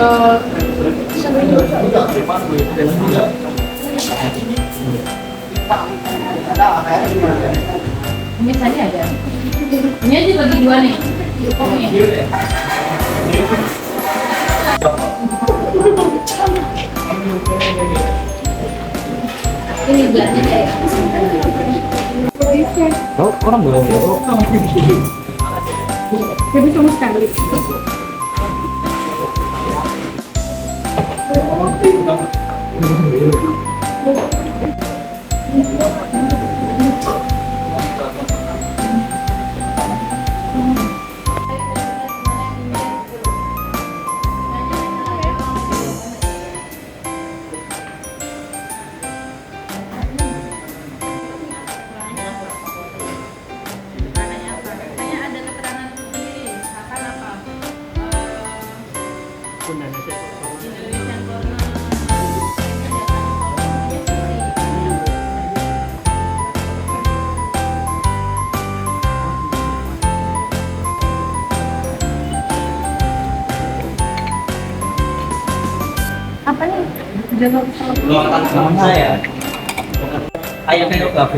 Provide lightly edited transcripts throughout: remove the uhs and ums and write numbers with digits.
Ini saja ada. Ini aja bagi dua nih. Oh, ini. Ini belatnya kayak. Oh, orang belum. Jadi cuma sekali. Apa nih? Teman saya. Ayam itu kafe.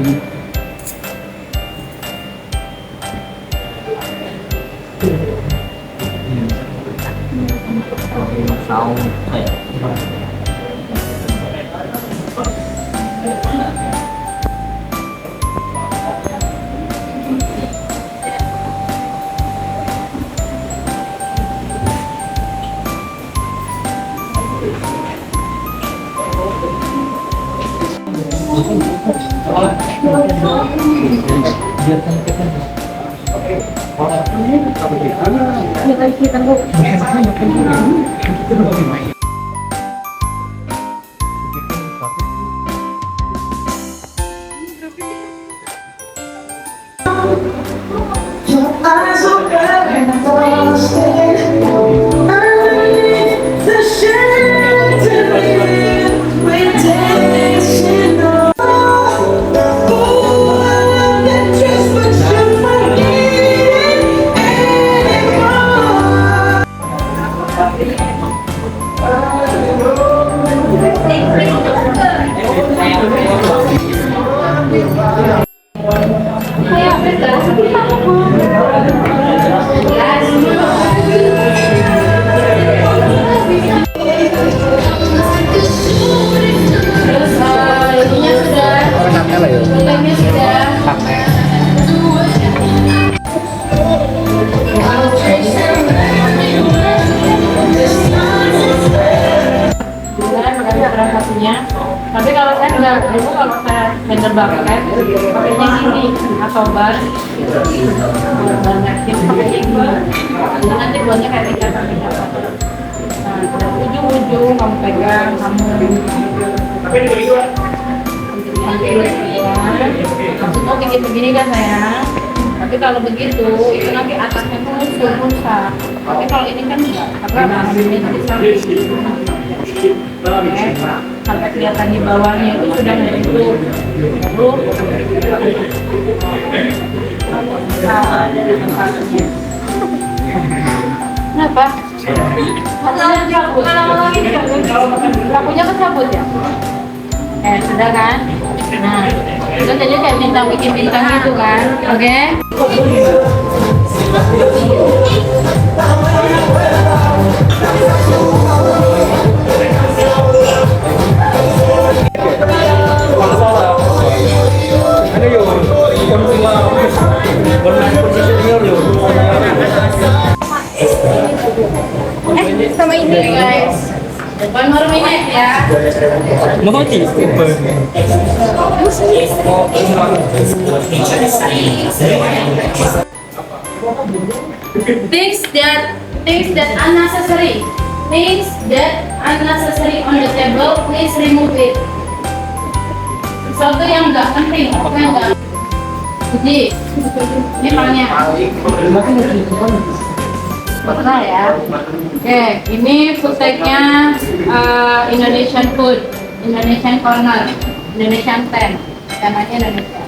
Sao saya. Tapi kalau saya enggak, dulu kalau saya bener banget pakainya gini atau bar banyak pakainya gini, nanti buatnya kayak ikat. Nah, ujung-ujung kamu pegang, kamu maksudnya kayak begini kan sayang. Tapi kalau begitu, itu nanti atasnya tuh rusak. Tapi kalau ini kan enggak, karena ini nanti sampai kelihatan di bawahnya itu sudah itu lalu ada tempatnya. Kenapa? Lakunya kecabut ya? Sudah kan? Nah, itu jadi kayak bikin bintang gitu kan? Oke? Sama ini guys. One more minute ya. Mau sih? Things that unnecessary on the table, please remove it. Sesuatu yang nggak penting, yang nggak. Jadi, ini palanya. Betul ya. Oke, ini food tag-nya Indonesian food, Indonesian corner, Indonesian tent, temanya Indonesia.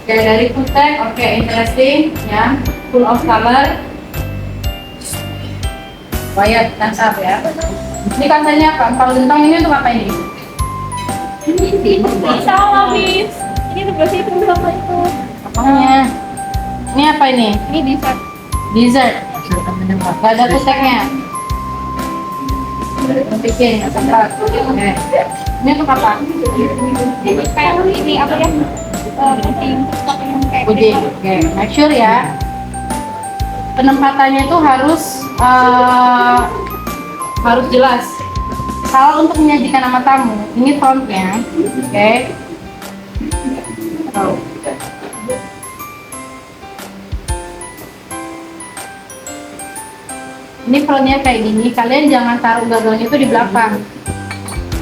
Oke, dari food tag, oke, interesting ya, full of color. Quiet, hands up ya. Ini katanya apa? Empal gentong ini untuk apa ini? Salah, Miss. Ini tugas itu sama itu. Apanya? Ini apa ini? Ini dessert. Dessert. Gak ada kuteknya. Bikin tempat. Oke. Ini untuk apa? Jadi kayak ini apa ya? Puding. Kayak Puding. Oke, make sure ya. Penempatannya itu harus jelas. Kalau untuk menyajikan sama tamu, ini frontnya, oke. Oh. Ini frontnya kayak gini. Kalian jangan taruh gagalnya itu di belakang,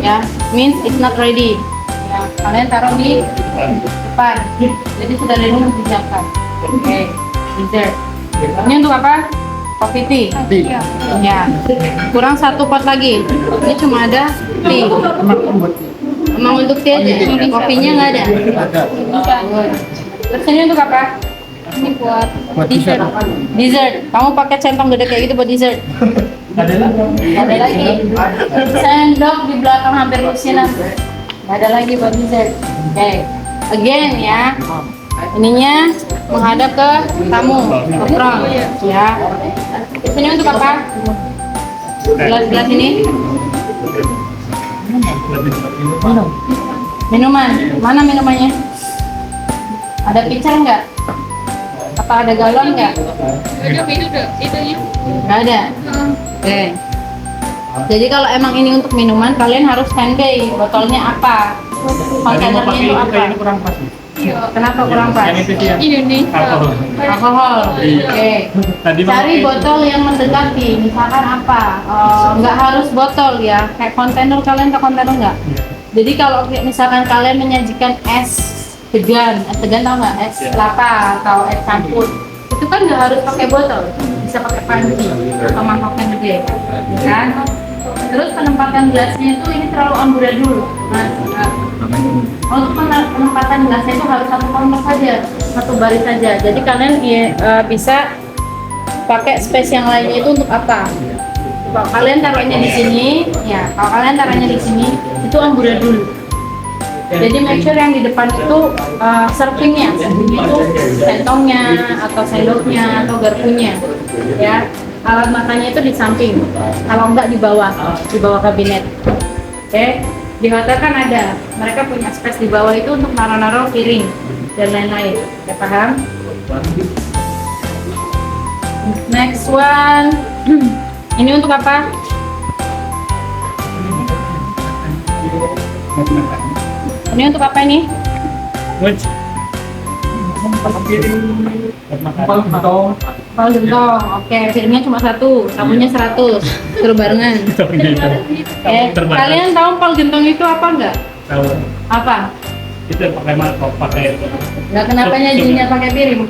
ya. Means it's not ready. Ya, kalian taruh di depan. Jadi sudah ready untuk disiapkan. Oke, dessert. Ini untuk apa? Coffee tea. Iya. Ya, kurang 1 pot lagi. Ini cuma ada tea. Emang untuk tea aja. Kopinya nggak ada. Terus ini untuk apa? Ini buat Dessert. Dessert. Kamu pakai centong gede kayak gitu buat dessert. Ada lagi. Sendok di belakang hampir lusin. Ada lagi buat dessert. Oke. Again ya. Ininya menghadap ke tamu, ke front, ya. Ini untuk apa? Gelas-gelas ini? Minuman. Mana minumannya? Ada pitcher nggak? Apa ada galon nggak? itunya. Nggak ada. Oke. Jadi kalau emang ini untuk minuman, kalian harus standby. Botolnya apa? Kontainernya itu apa? kurang pas. Kenapa kurang pas? Yang itu sih yang Indonesia. alkohol. Alkohol. Oke. Tadi Cari botol yang mendekati. Misalkan apa? Nggak harus botol ya. Kayak kontainer, kalian tahu kontainer nggak? Jadi kalau misalkan kalian menyajikan es degan tahu nggak? Es kelapa atau es campur, itu kan nggak harus pakai botol, bisa pakai panci atau mangkok yang gede, ya kan? Terus penempatan gelasnya itu ini terlalu amburadul. Nah, untuk penempatan gelasnya itu harus satu kelompok saja, satu baris saja. Jadi kalian bisa pakai space yang lainnya itu untuk apa? Kalau kalian taruhnya di sini, ya. Kalau kalian taruhnya di sini, itu amburadul. Jadi make sure yang di depan itu servingnya, itu sentongnya atau sendoknya atau garpunya, ya. Alat makannya itu di samping, kalau enggak di bawah kabinet. Oke, di hotel kan ada, mereka punya space di bawah itu untuk naruh-naruh piring dan lain-lain. Ya paham? Next one, ini untuk apa? Ini untuk apa ini? Empal gentong. Oke, piringnya cuma 1, tamunya 100. Suruh barengan. Kalian tahu empal gentong itu apa enggak? Tahu. Apa? Itu pakai mangkok, pakai. Enggak, kenapa nyajinya pakai piring?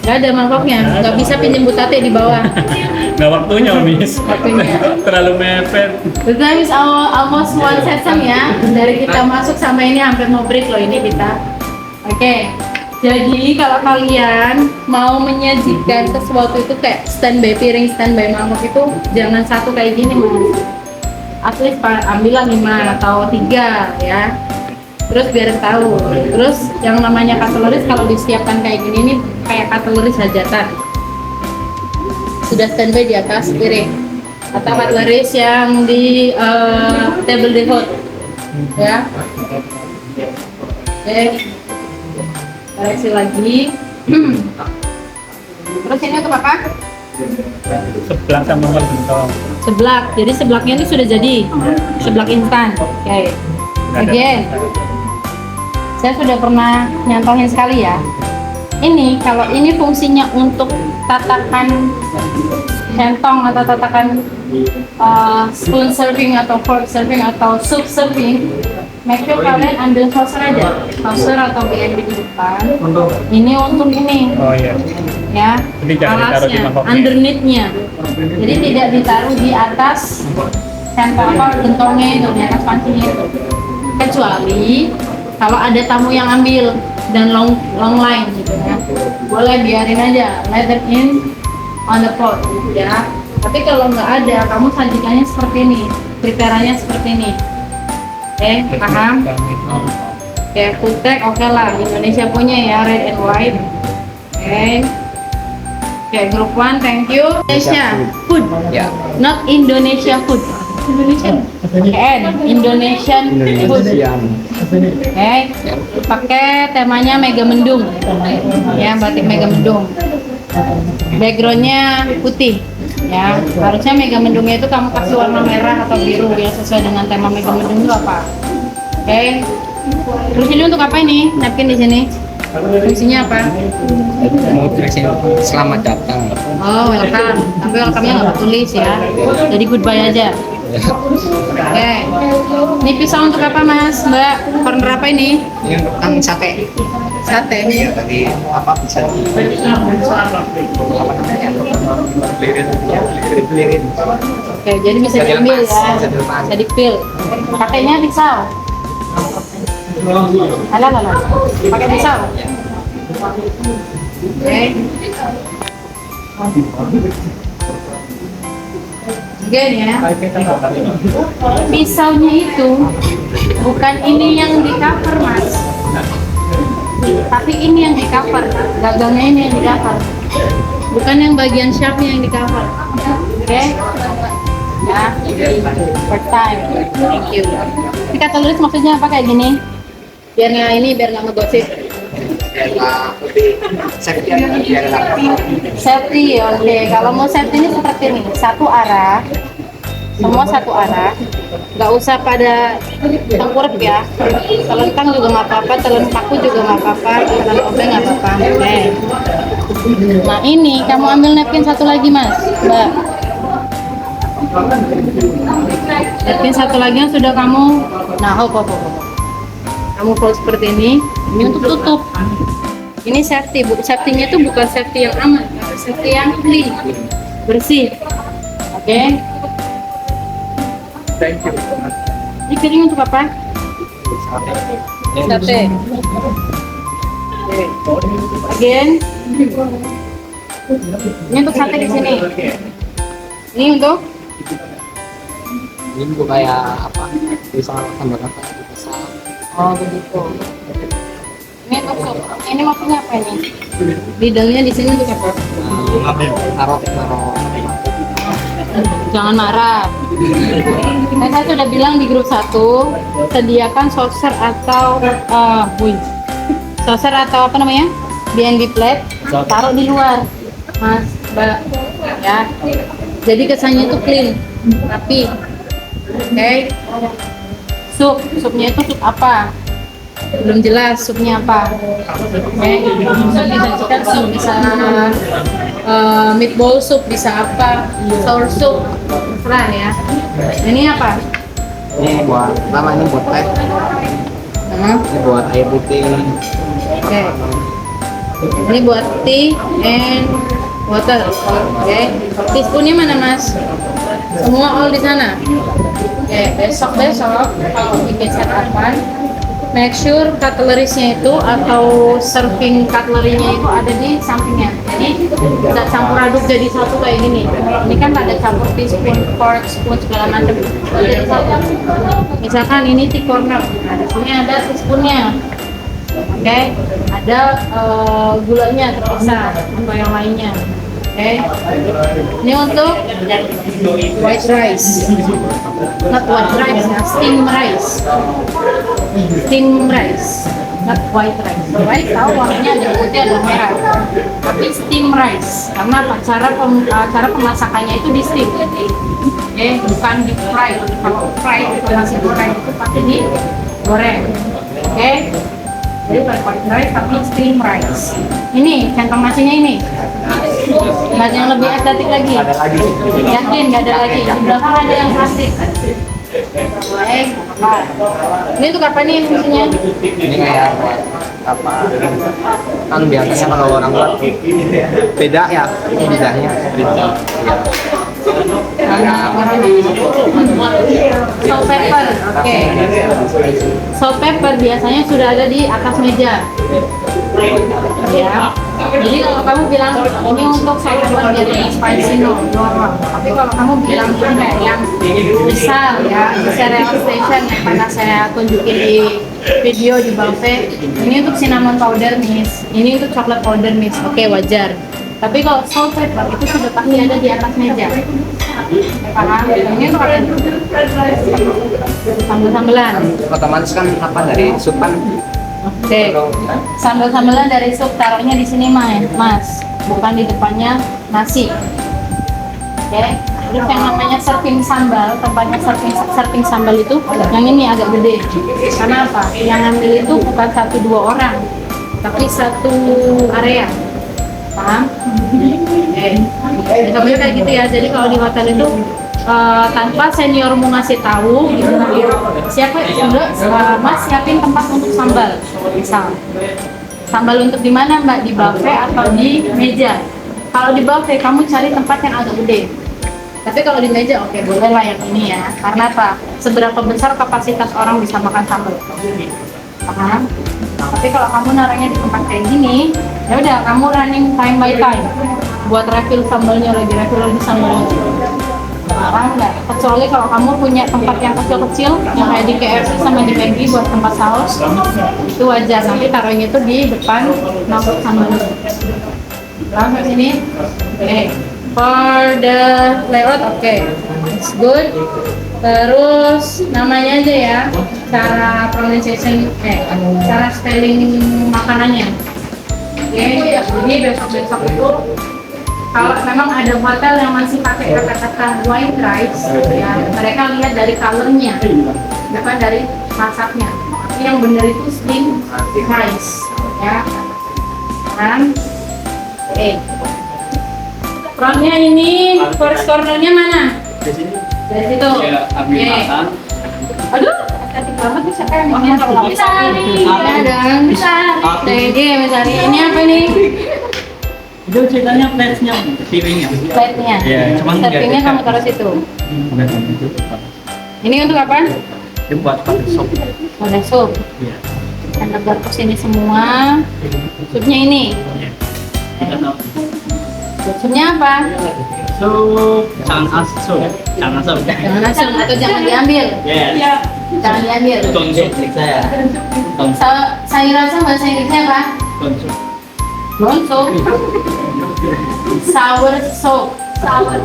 Enggak ada mangkoknya, enggak bisa pinjem butate di bawah. Nggak waktunya, Miss. Waktunya. Terlalu mepet. The time is almost 1 session ya. Dari kita masuk sampai ini hampir mau break loh ini kita. Oke. Jadi kalau kalian mau menyajikan sesuatu itu kayak standby piring, standby mangkok itu jangan satu kayak gini mas. At least ambillah 5 atau 3 ya. Terus biar tahu. Terus yang namanya cutleries kalau disiapkan kayak gini ini kayak cutleries hajatan. Sudah standby di atas piring. Atau cutleries yang di table default ya. Oke. Koreksi lagi. Terus ini untuk apa? Sebelah sama gentong. Seblak. Jadi seblaknya itu sudah jadi. Seblak instan. Oke. Again. Saya sudah pernah nyantongin sekali ya. Ini kalau ini fungsinya untuk tatakan centong atau tatakan spoon serving atau fork serving atau soup serving, make sure kalian ambil saucer aja, saucer atau BNB di depan. Ini untuk ini, Oh iya. ya, Jadi jangan ditaruh di alasnya, mangkoknya. underneath-nya. Jadi tidak ditaruh di atas centong apa gentongnya itu, di atas pancinya itu. Kecuali kalau ada tamu yang ambil dan long line gitu ya, boleh biarin aja, let them in on the pot gitu ya. Tapi kalau nggak ada, kamu sajikannya seperti ini, preparannya seperti ini. Oke, paham? Oke, full tag oke lah, Indonesia punya ya, red and white. Oke. Oke, grup 1, thank you. Indonesia food, Ya. not Indonesia food. Indonesian. Indonesian food. Oke, pakai temanya Mega Mendung, ya, batik Mega Mendung. Backgroundnya putih, ya. Harusnya Mega Mendungnya itu kamu kasih warna merah atau biru yang sesuai dengan tema Mega Mendung itu apa? Oke. Terus ini untuk apa ini? Napkin di sini. Fungsinya apa? Mau jelasin selamat datang. Oh, welcome. Tapi welcome-nya nggak tertulis ya. Jadi goodbye aja. Oke. Ini pisau untuk apa, Mas? Mbak, corner apa ini? Ini untuk kan sate. Sate. Iya, tadi apa bisa di apa namanya? Lirin. Oke, jadi bisa Bisa diambil dilepas, ya. bisa dilepas. Bisa dipil. Pakainya pisau. Alah, alah. Pakai pisau. Oke. Again ya. Pisaunya itu bukan ini yang di cover, Mas. Tapi ini yang di cover. Gagangnya ini yang di cover. Bukan yang bagian sharpnya yang di cover. Oke? Ya. First time. Thank you. Ini kata tulis maksudnya apa kayak gini? Biar nggak ini, biar nggak ngegosip. Biar lebih safety aja, biar rapi. Safety, oke. Kalau mau safety ini seperti ini, satu arah, semua satu arah. Nggak usah pada tengkurap ya. Telentang juga nggak apa-apa, telan paku juga nggak apa-apa, telan obeng nggak apa-apa. Oke. Nah ini kamu ambil napkin satu lagi, Mas, Mbak. Napkin satu lagi yang sudah kamu, nah hop. Kamu fold seperti ini untuk tutup. Ini safety, safety-nya itu bukan safety yang aman, safety yang clean, bersih. Oke. Thank you. Ini piring untuk apa? Sate. Oke. Again. Ini untuk sate di sini. Ini untuk Ini bukan kayak apa? Bisa tambah apa? Bisa. oh begitu. Ini untuk sup. Ini maksudnya apa ini? Lidahnya di sini untuk apa? Taruh. Jangan marah. Saya sudah bilang di grup 1, sediakan saucer atau saucer atau apa namanya? BNB plate, taruh di luar, Mas, Mbak, ya. Jadi kesannya itu clean, rapi. Oke. Supnya itu sup apa? Belum jelas supnya apa. Oke. Sup disajikan sup bisa meatball soup, bisa apa, sour soup, terserah ya. Ini apa? Ini buat namanya buat teh. Ini buat air putih. Oke. Ini buat tea and water. Oke. Teaspoonnya mana, Mas? Semua all di sana. Oke. Besok kalau bikin sarapan, make sure cutlery-nya itu atau serving cutlery-nya itu ada di sampingnya. Jadi bisa campur aduk jadi satu kayak gini. Ini kan ada campur teaspoon, fork, spoon segala macam. Jadi satu. Misalkan ini tea corner. Nah, di sini ada teaspoonnya. Oke. Ada gulanya terpisah atau yang lainnya. Oke. Ini untuk white rice. Not white rice, ya, steam rice. Steam rice, not white rice. White tahu warnanya ada putih ada merah. Tapi steam rice karena apa? Cara pemasakannya itu di steam. Oke, bukan di fry. Kalau fry itu masih goreng itu pasti digoreng. Oke. Jadi bukan white rice tapi steam rice. Ini centong nasinya ini. Nggak ada yang lebih estetik lagi. Yakin nggak ada lagi. Di belakang ada yang plastik. Baik. Ini untuk apa nih fungsinya? Ini kayak apa? Kan biasanya kalau orang buat beda ya, ini bedanya. Salt pepper, oke. Salt pepper biasanya sudah ada di atas meja. Ya. Jadi kalau kamu bilang ini untuk saya buat biar spicy no, tapi kalau kamu bilang kayak yang misal ya di cereal station yang pernah saya tunjukin di video di buffet, ini untuk cinnamon powder miss, ini untuk coklat powder miss, oke wajar. Tapi kalau salt pepper itu sudah pasti ada di atas meja. Paham? Ini untuk apa? Sambal-sambalan. Otomatis kan apa dari sup kan. Oke, sambal-sambalan dari sup taruhnya di sini mas, bukan di depannya nasi. Oke, terus yang namanya serving sambal, tempatnya serving sambal itu yang ini agak gede. Karena apa? Yang ambil itu bukan 1-2 orang, tapi satu area. Paham? Oke, boleh kayak gitu ya. Jadi kalau di hotel itu tanpa seniormu ngasih tahu gitu, siapa mas siapin tempat untuk sambal, misal sambal untuk di mana mbak, di buffet atau di meja. Kalau di buffet kamu cari tempat yang agak gede, tapi kalau di meja oke, boleh lah yang ini ya. Karena apa? Seberapa besar kapasitas orang bisa makan sambal, paham? Tapi kalau kamu naruhnya di tempat kayak gini, ya udah kamu running time by time buat refill sambalnya lagi sambalnya. Paham nggak? Kecuali kalau kamu punya tempat yang kecil-kecil yang kayak di KFC sama di McD buat tempat saus, itu wajar. Nanti taruhnya itu di depan mangkuk sambal. Paham di sini? Oke. For the layout, oke, it's good. Terus namanya aja ya, cara pronunciation, cara spelling makanannya. Oke, jadi besok-besok itu kalau memang ada hotel yang masih pakai kata-kata white rice, ya mereka lihat dari colornya, bukan dari masaknya. Tapi yang benar itu steam rice, ya. Kan? Oke. Frontnya ini, first cornernya mana? Di sini. Dari situ. Ya, ambil makan. Aduh, cantik banget nih siapa yang ini? Bisa nih, dong. Bisa. Oke, misalnya ini apa nih? Itu ceritanya plate-nya, piringnya. Plate-nya. Iya, cuman Servingnya kamu taruh situ. Ini untuk apa? Itu buat pakai sop. Ada sup. Iya. Anda garpu sini semua. Supnya ini. Iya. Kita tahu. Supnya apa? Sup, jangan asam. Jangan asam. Jangan asam atau jangan diambil. Iya. Jangan diambil. Tonsuk saya. Sayur asam bahasa Inggrisnya apa? Tonsuk. Brown soup. Sour soup. Sour.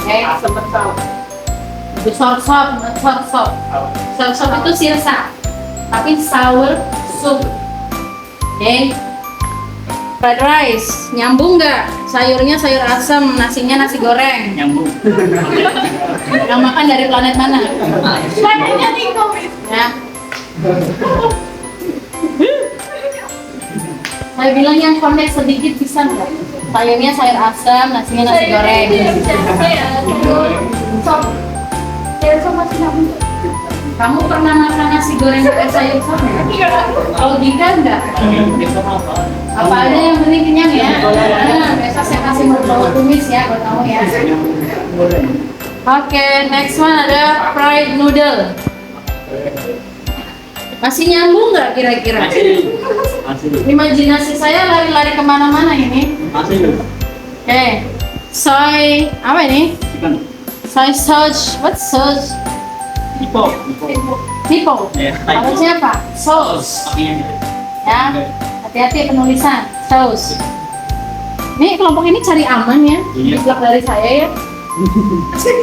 Oke. Itu sour soup, sour soup. Sour soup itu sirsa. Tapi sour soup. Oke. Fried rice, nyambung nggak? Sayurnya sayur asam, nasinya nasi goreng. Nyambung. Yang makan dari planet mana? Planetnya Tikus. Ya. Saya bilang yang connect sedikit bisa nggak? Sayurnya sayur asam, nasinya nasi goreng. Sop masih nyambung. Kamu pernah makan nasi goreng pakai sayur sop? Kalau Dika enggak? Apa aja yang penting kenyang ya. Nah, besok saya kasih bawa tumis ya buat kamu ya. Oke, next one ada fried noodle. Masih nyambung nggak kira-kira? Masih. Imajinasi saya lari-lari kemana-mana ini. Masih. Oke, soy apa ini? Chicken. Soy sauce, what sauce? Tipo. Tipo. Ya, Apa siapa? Sauce. Ya, hati-hati penulisan. Sauce. Ini kelompok ini cari aman ya. Iya. Di belakang dari saya ya.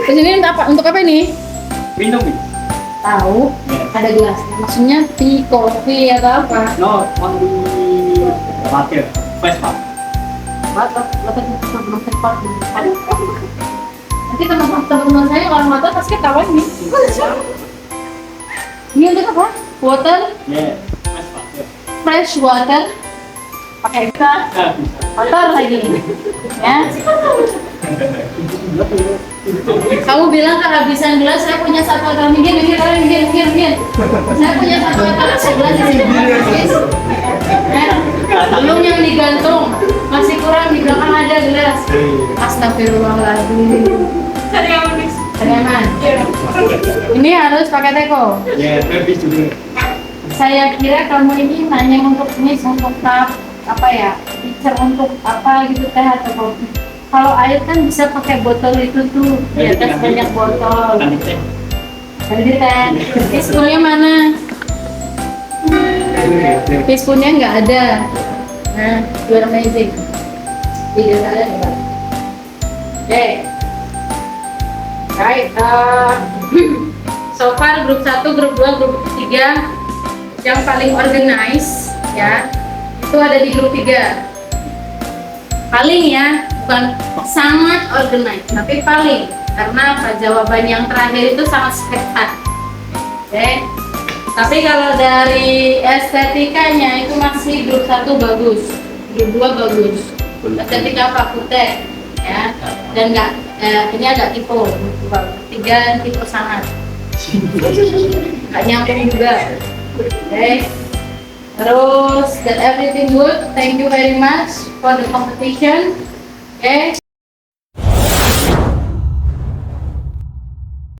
Terus ini untuk apa? Untuk apa ini? Minum. Tahu? Ya. Ada gelasnya. Maksudnya tea, kopi atau apa? No, only water. Fresh water. Nanti teman-teman saya orang hotel pasti ketahuan nih. Ini untuk apa? Water, Yeah, fresh water. fresh water. Pakai bisa. Water lagi. Ya. Kamu bilang kehabisan gelas, saya punya satu water. Minggir. Saya punya satu water sebelah di sini. Yes. Belum yang digantung, masih kurang di belakang ada gelas. Astagfirullahaladzim. Cari yang manis. Aman. Ini harus pakai teko. Yeah, lebih juga. Saya kira kamu ini nanya untuk ini untuk tap apa ya, pitcher untuk apa gitu teh atau kopi. Kalau air kan bisa pakai botol itu tuh, di atas banyak botol. Ganti teh. Teaspoonnya mana? Teaspoonnya nggak ada. Nah, you're amazing. Video saya coba. Oke. Right. So far grup 1, grup 2, grup 3 yang paling organize ya itu ada di grup 3. Paling ya, bukan sangat organize, tapi paling karena apa? Jawaban yang terakhir itu sangat spektak. Oke. Tapi kalau dari estetikanya itu masih grup 1 bagus, grup 2 bagus. Estetika fakultas ya, dan nggak ini agak tipe, grup 3 tipe sangat. Nggak nyambung juga. Okay. Terus that everything good. Thank you very much for the competition. Okay.